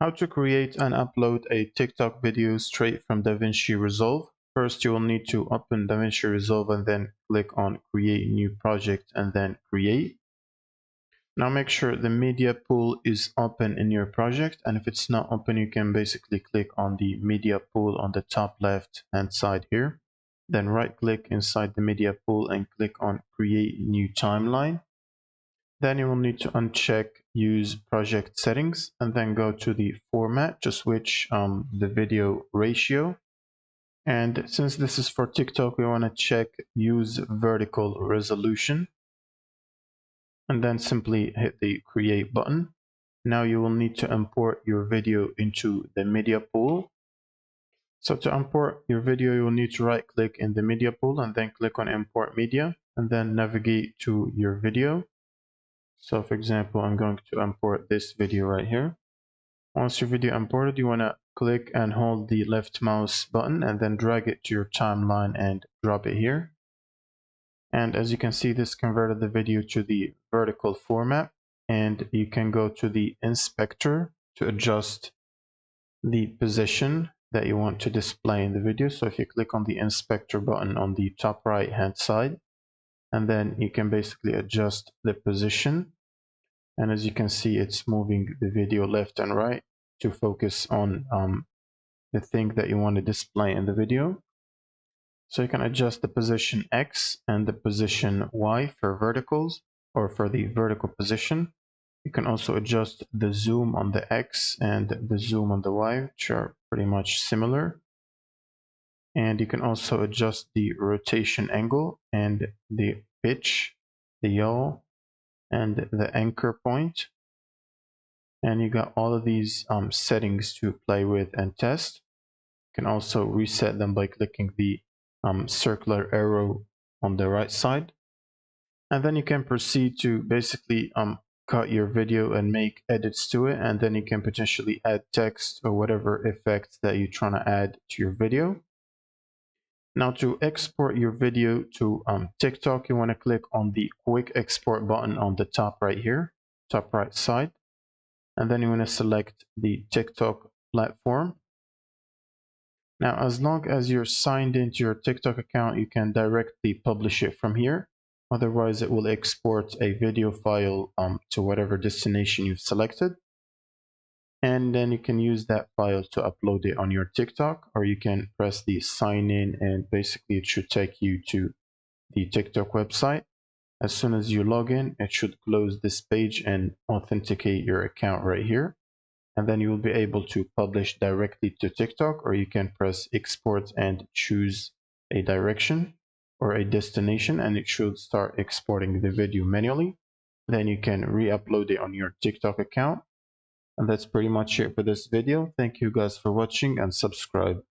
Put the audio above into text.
How to create and upload a TikTok video straight from DaVinci Resolve. First, you will need to open DaVinci Resolve and then click on Create New Project and then Create. Now make sure the media pool is open in your project, and if it's not open, you can basically click on the media pool on the top left hand side here. Then right click inside the media pool and click on Create New Timeline. Then you will need to uncheck Use Project Settings and then go to the Format to switch the video ratio. And since this is for TikTok, we want to check Use Vertical Resolution and then simply hit the Create button. Now you will need to import your video into the media pool. So to import your video, you will need to right click in the media pool and then click on Import Media and then navigate to your video. So for example, I'm going to import this video right here. Once your video imported, you want to click and hold the left mouse button and then drag it to your timeline and drop it here. And as you can see, this converted the video to the vertical format, and you can go to the inspector to adjust the position that you want to display in the video. So if you click on the inspector button on the top right hand side, and then you can basically adjust the position. And as you can see, it's moving the video left and right to focus on the thing that you want to display in the video. So you can adjust the position X and the position Y for verticals or for the vertical position. You can also adjust the zoom on the X and the zoom on the Y, which are pretty much similar. And you can also adjust the rotation angle and the pitch, the yaw, and the anchor point. And you got all of these settings to play with and test. You can also reset them by clicking the circular arrow on the right side. And then you can proceed to basically cut your video and make edits to it, and then you can potentially add text or whatever effects that you're trying to add to your video. Now to export your video to TikTok, you want to click on the quick export button on the top right here, top right side. And then you want to select the TikTok platform. Now, as long as you're signed into your TikTok account, you can directly publish it from here. Otherwise, it will export a video file to whatever destination you've selected. And then you can use that file to upload it on your TikTok, or you can press the sign in and basically it should take you to the TikTok website. As soon as you log in, it should close this page and authenticate your account right here. And then you will be able to publish directly to TikTok, or you can press export and choose a direction or a destination, and it should start exporting the video manually. Then you can re-upload it on your TikTok account. And that's pretty much it for this video. Thank you guys for watching and subscribe.